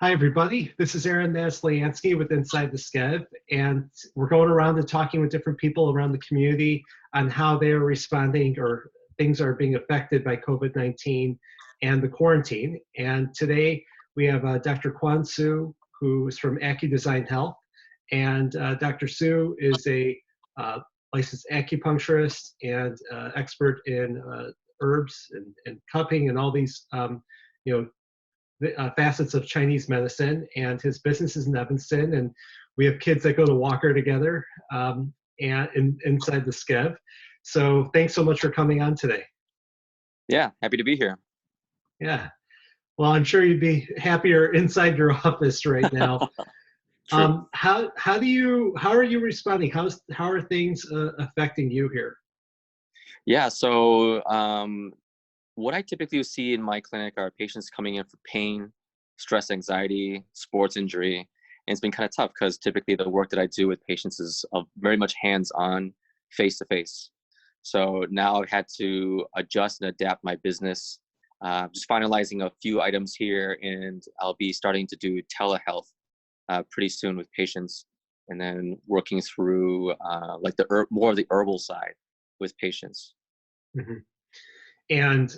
Hi, everybody. This is Aaron Maslansky with Inside the Skev, and we're going around and talking with different people around the community on how they are responding or things are being affected by COVID-19 and the quarantine. And today we have Dr. Kuan Su, who is from Acu Design Health, and Dr. Su is a licensed acupuncturist and expert in herbs and cupping and all these, you know, facets of Chinese medicine, and his business is in Evanston, and we have kids that go to Walker together inside the Skev. So thanks so much for coming on today. Yeah, happy to be here. Yeah. Well, I'm sure you'd be happier inside your office right now. How are you responding? How are things affecting you here? Yeah, so what I typically see in my clinic are patients coming in for pain, stress, anxiety, sports injury. And it's been kind of tough because typically the work that I do with patients is very much hands-on, face-to-face. So now I've had to adjust and adapt my business. Just finalizing a few items here, and I'll be starting to do telehealth pretty soon with patients, and then working through like more of the herbal side with patients. Mm-hmm. And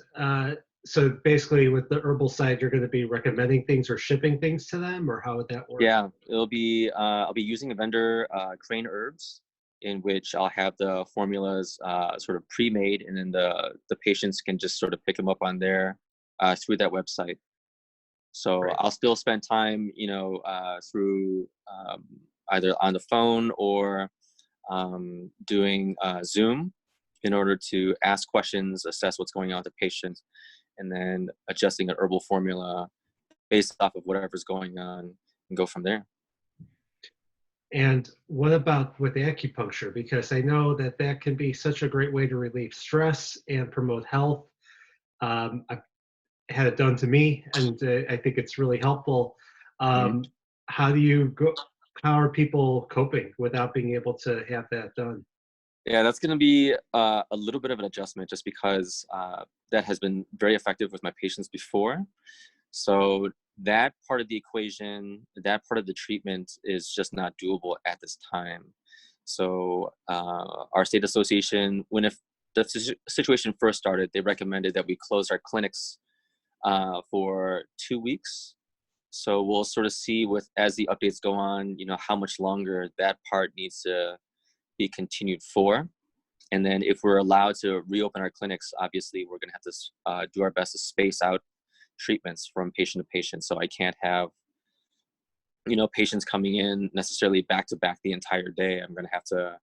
so basically with the herbal side, you're going to be recommending things or shipping things to them, or how would that work? Yeah, I'll be using a vendor, Crane Herbs, in which I'll have the formulas sort of pre-made, and then the patients can just sort of pick them up on there through that website. So Right. I'll still spend time, through either on the phone or doing Zoom in order to ask questions, assess what's going on with the patient, and then adjusting an herbal formula based off of whatever's going on and go from there. And what about with acupuncture? Because I know that that can be such a great way to relieve stress and promote health. I've had it done to me, and I think it's really helpful. Mm-hmm. How do you go? How are people coping without being able to have that done? Yeah, that's going to be a little bit of an adjustment, just because that has been very effective with my patients before. So that part of the equation, that part of the treatment is just not doable at this time. So our state association, the situation first started, they recommended that we close our clinics for 2 weeks. So we'll sort of see as the updates go on, how much longer that part needs to be continued for. And then if we're allowed to reopen our clinics, obviously we're going to have to do our best to space out treatments from patient to patient. So I can't have, patients coming in necessarily back to back the entire day. I'm going to have to,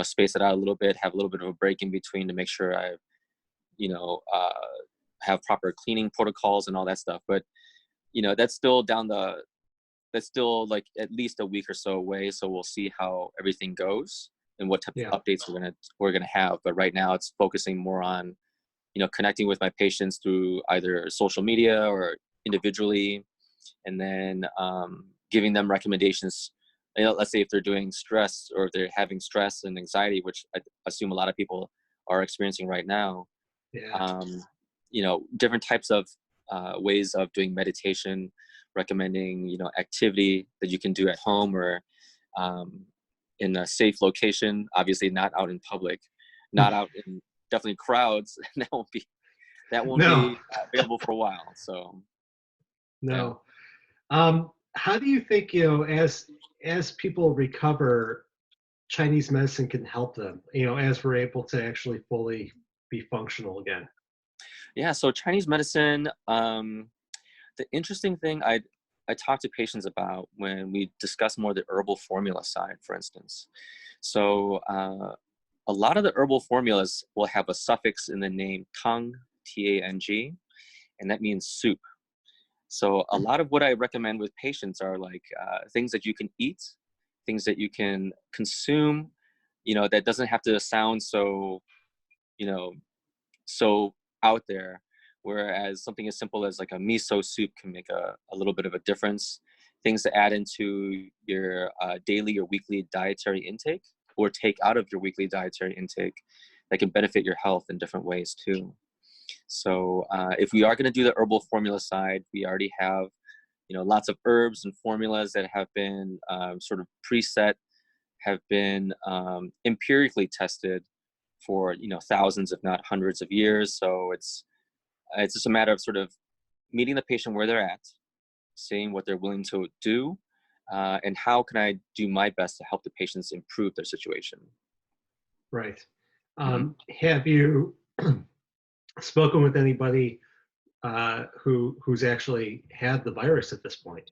space it out a little bit, have a little bit of a break in between to make sure I, have proper cleaning protocols and all that stuff. But, that's still like at least a week or so away. So we'll see how everything goes and what type of updates we're gonna have. But right now it's focusing more on, connecting with my patients through either social media or individually, and then giving them recommendations. Let's say if they're doing stress, or if they're having stress and anxiety, which I assume a lot of people are experiencing right now. Yeah. Different types of ways of doing meditation, recommending, activity that you can do at home or in a safe location, obviously not out in public, not out in definitely crowds. that won't be available for a while. So no. How do you think, as people recover, Chinese medicine can help them, as we're able to actually fully be functional again? Yeah, so Chinese medicine, the interesting thing I talk to patients about when we discuss more the herbal formula side, for instance. So a lot of the herbal formulas will have a suffix in the name tang, T-A-N-G, and that means soup. So a lot of what I recommend with patients are like things that you can eat, things that you can consume, that doesn't have to sound so, so out there. Whereas something as simple as like a miso soup can make a little bit of a difference. Things to add into your daily or weekly dietary intake, or take out of your weekly dietary intake, that can benefit your health in different ways too. So if we are going to do the herbal formula side, we already have lots of herbs and formulas that have been sort of preset, have been empirically tested for thousands, if not hundreds of years. So it's just a matter of sort of meeting the patient where they're at, seeing what they're willing to do, and how can I do my best to help the patients improve their situation. Right. Mm-hmm. Have you spoken with anybody who's actually had the virus at this point?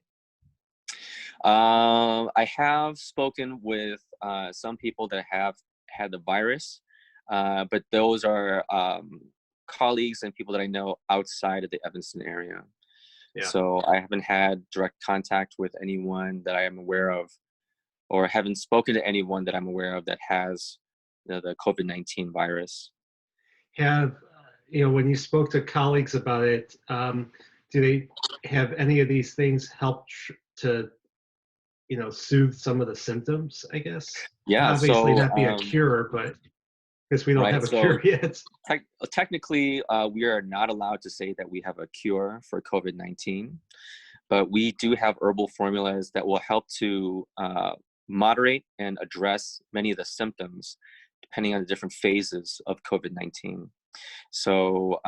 I have spoken with some people that have had the virus, but those are colleagues and people that I know outside of the Evanston area. Yeah. So I haven't had direct contact with anyone that I am aware of, or haven't spoken to anyone that I'm aware of that has the COVID-19 virus. Have when you spoke to colleagues about it, do they have any of these things helped to soothe some of the symptoms, I guess? Yeah. Obviously So not be a cure, but because we don't right. have a So cure yet. technically, we are not allowed to say that we have a cure for COVID-19, but we do have herbal formulas that will help to moderate and address many of the symptoms depending on the different phases of COVID-19. So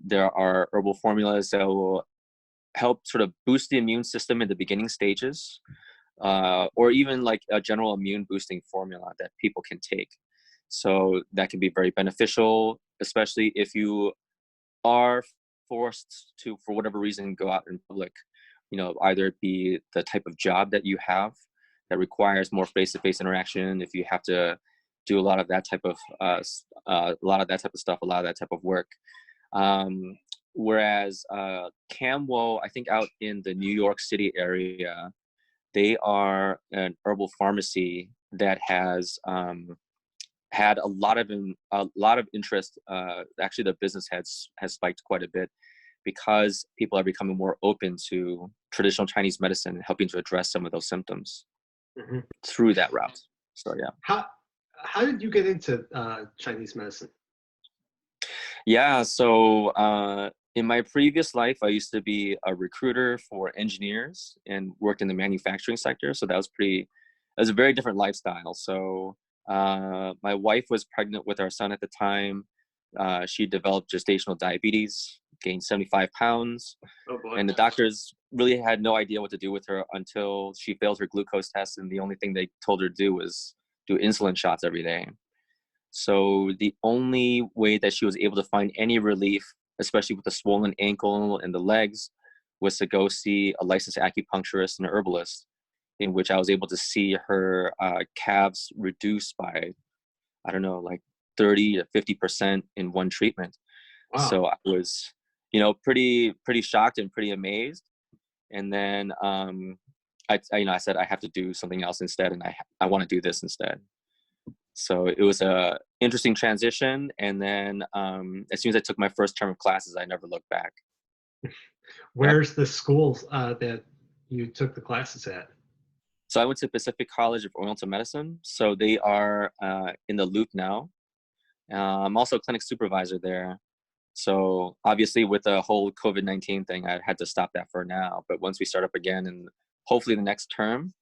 there are herbal formulas that will help sort of boost the immune system in the beginning stages, or even like a general immune boosting formula that people can take. So that can be very beneficial, especially if you are forced to, for whatever reason, go out in public. Either it be the type of job that you have that requires more face-to-face interaction, if you have to do a lot of that type of stuff, a lot of that type of work. Whereas Camwo, I think out in the New York City area, they are an herbal pharmacy that has had a lot of interest. Actually, the business has spiked quite a bit because people are becoming more open to traditional Chinese medicine, helping to address some of those symptoms through that route. So yeah. How did you get into Chinese medicine? Yeah. So in my previous life, I used to be a recruiter for engineers and worked in the manufacturing sector. So that was a very different lifestyle. So my wife was pregnant with our son at the time. She developed gestational diabetes, gained 75 pounds. Oh boy. And the doctors really had no idea what to do with her until she failed her glucose test. And the only thing they told her to do was do insulin shots every day. So the only way that she was able to find any relief, especially with the swollen ankle and the legs, was to go see a licensed acupuncturist and herbalist, in which I was able to see her calves reduce by, I don't know, like 30 to 50% in one treatment. Wow. So I was, pretty shocked and pretty amazed. And then I said I have to do something else instead, and I want to do this instead. So it was a interesting transition. And then as soon as I took my first term of classes, I never looked back. Where's the schools that you took the classes at? So I went to Pacific College of Oriental Medicine. So they are in the Loop now. I'm also a clinic supervisor there. So obviously with the whole COVID-19 thing, I had to stop that for now. But once we start up again, and hopefully the next term,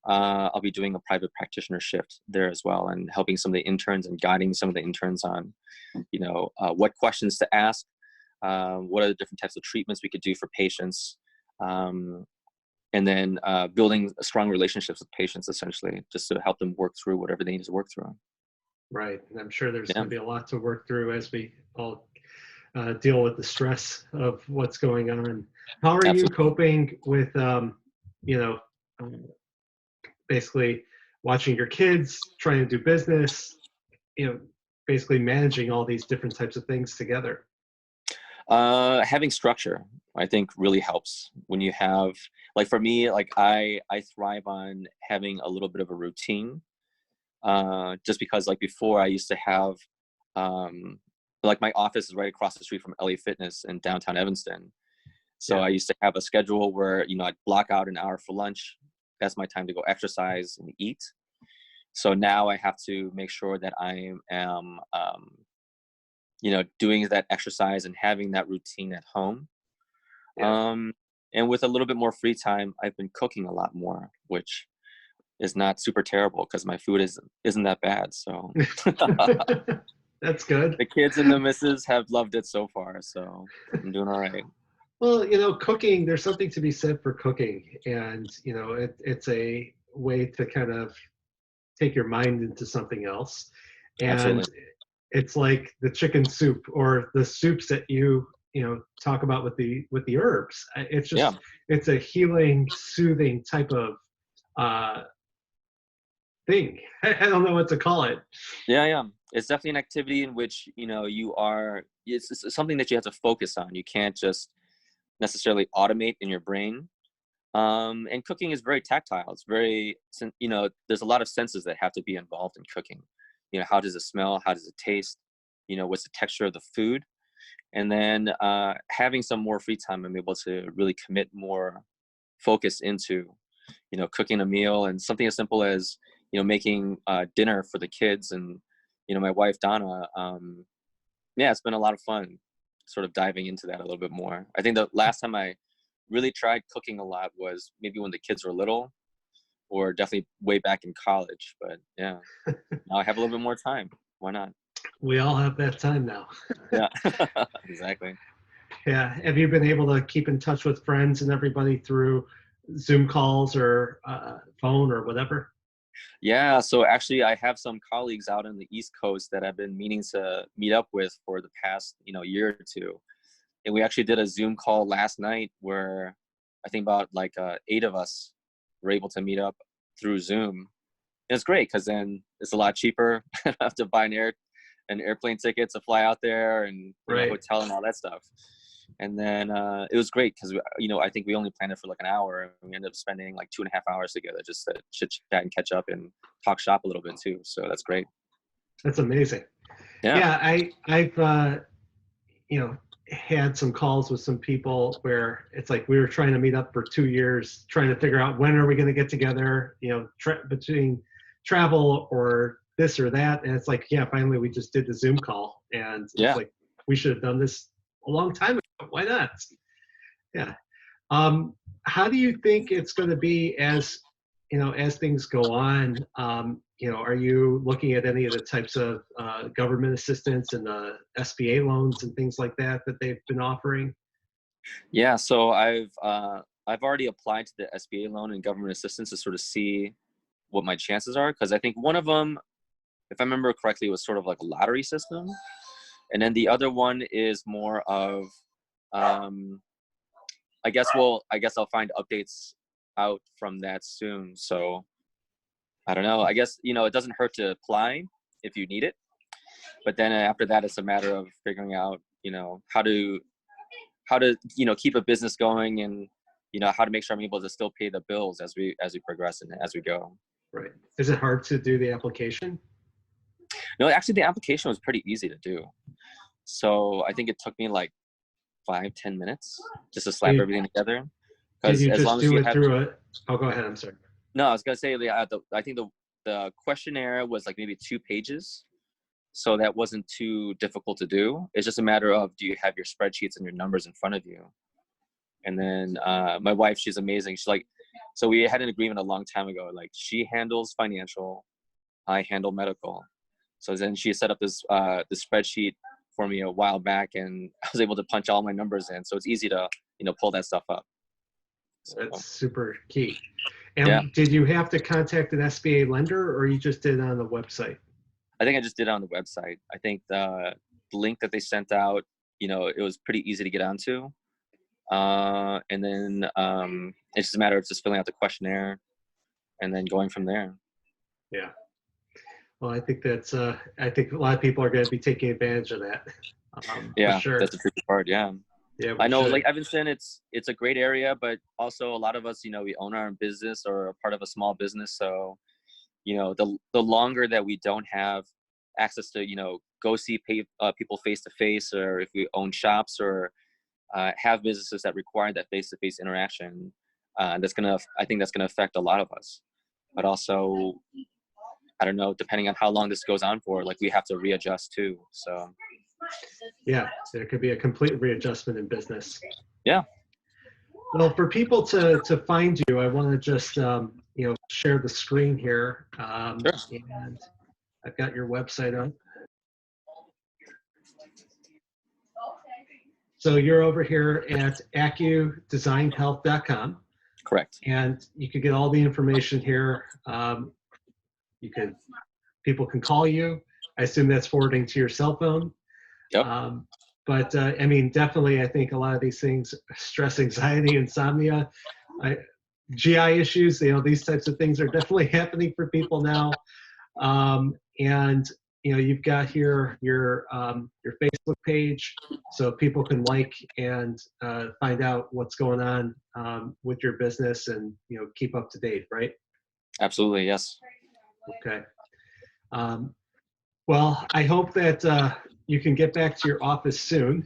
I'll be doing a private practitioner shift there as well, and helping some of the interns and guiding some of the interns on, what questions to ask, what are the different types of treatments we could do for patients, and then building strong relationships with patients, essentially, just to help them work through whatever they need to work through. Right. And I'm sure there's going to be a lot to work through as we all deal with the stress of what's going on. How are you coping with, basically watching your kids, trying to do business, basically managing all these different types of things together? Having structure, I think, really helps when you have, like for me, like I thrive on having a little bit of a routine, just because like before I used to have, like my office is right across the street from LA Fitness in downtown Evanston. So I used to have a schedule where, I'd block out an hour for lunch. That's my time to go exercise and eat. So now I have to make sure that I am, doing that exercise and having that routine at home. And with a little bit more free time, I've been cooking a lot more, which is not super terrible because my food isn't that bad. So That's good. the kids and the missus have loved it so far, so I'm doing all right. Well, cooking, there's something to be said for cooking. And, it's a way to kind of take your mind into something else. Absolutely. And it's like the chicken soup or the soups that talk about with the herbs. It's Yeah. just, it's a healing, soothing type of thing. I don't know what to call it. Yeah. It's definitely an activity in which, it's something that you have to focus on. You can't just necessarily automate in your brain. And cooking is very tactile. It's very, there's a lot of senses that have to be involved in cooking. How does it smell? How does it taste? What's the texture of the food? And then having some more free time, I'm able to really commit more focus into, cooking a meal, and something as simple as, making dinner for the kids and, my wife, Donna. Yeah, it's been a lot of fun sort of diving into that a little bit more. I think the last time I really tried cooking a lot was maybe when the kids were little, or definitely way back in college. But yeah, now I have a little bit more time. Why not? We all have that time now. Yeah, exactly. Yeah. Have you been able to keep in touch with friends and everybody through Zoom calls or phone or whatever? Yeah, so actually I have some colleagues out on the East Coast that I've been meaning to meet up with for the past, year or two. And we actually did a Zoom call last night where I think about like 8 of us were able to meet up through Zoom. And it's great because then it's a lot cheaper. I don't have to buy an airplane ticket to fly out there and Right. hotel and all that stuff. And then it was great because I think we only planned it for like an hour, and we ended up spending like 2.5 hours together just to chit chat and catch up and talk shop a little bit too. So that's great. That's amazing. Yeah. I've had some calls with some people where it's like we were trying to meet up for 2 years, trying to figure out when are we going to get together, between travel or this or that. And it's like, yeah, finally we just did the Zoom call, and it's like, we should have done this a long time ago. Why not? Yeah. How do you think it's going to be as things go on? Are you looking at any of the types of government assistance and the SBA loans and things like that they've been offering? Yeah. So I've already applied to the SBA loan and government assistance to sort of see what my chances are, because I think one of them, if I remember correctly, was sort of like a lottery system, and then the other one is more of I guess I'll find updates out from that soon. So I don't know. I guess, it doesn't hurt to apply if you need it. But then after that, it's a matter of figuring out, how to keep a business going, and, how to make sure I'm able to still pay the bills as we progress and as we go. Right. Is it hard to do the application? No, actually the application was pretty easy to do. So I think it took me like 5-10 minutes just to slap everything together. Did you as long just as do you it have through a, oh, go ahead, I'm sorry. No, I was gonna say I think the questionnaire was like maybe 2 pages, so that wasn't too difficult to do. It's just a matter of, do you have your spreadsheets and your numbers in front of you? And then my wife, she's amazing. She's like, so we had an agreement a long time ago. Like, she handles financial, I handle medical. So then she set up this spreadsheet for me a while back, and I was able to punch all my numbers in. So it's easy to pull that stuff up. So, that's super key. And did you have to contact an SBA lender, or you just did it on the website? I think I just did it on the website. I think the link that they sent out, it was pretty easy to get onto. And then it's just a matter of just filling out the questionnaire and then going from there. Yeah. Well, I think I think a lot of people are going to be taking advantage of that. Yeah, for sure. That's the tricky part. Yeah. Yeah, I know, like Evanston, it's a great area, but also a lot of us, we own our own business or are part of a small business. So, the longer that we don't have access to, go see people face to face, or if we own shops or have businesses that require that face to face interaction, I think that's gonna affect a lot of us. But also, I don't know, depending on how long this goes on for, like, we have to readjust too. So. Yeah, there could be a complete readjustment in business. Yeah. Well, for people to find you, I want to just share the screen here, Sure. and I've got your website up. So you're over here at acudesignhealth.com, Correct. and you can get all the information here. You can People can call you. I assume that's forwarding to your cell phone. Yep. But I mean, definitely, I think a lot of these things, stress, anxiety, insomnia, GI issues, these types of things are definitely happening for people now. And you've got here your Facebook page, so people can like and find out what's going on with your business and keep up to date, right? Absolutely. Yes. Okay. Well, I hope that you can get back to your office soon,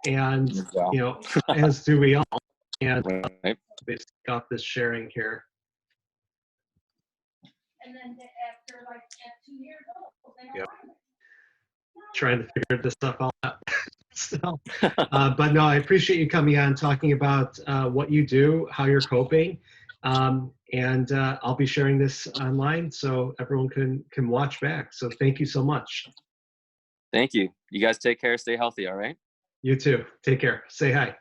and Wow. as do we all. And Right. basically off this sharing here. And then after like at 2 years old, they don't Yep. want it. Trying to figure this stuff all out. So, but no, I appreciate you coming on, talking about what you do, how you're coping, and I'll be sharing this online so everyone can watch back. So thank you so much. Thank you. You guys take care. Stay healthy. All right. You too. Take care. Say hi.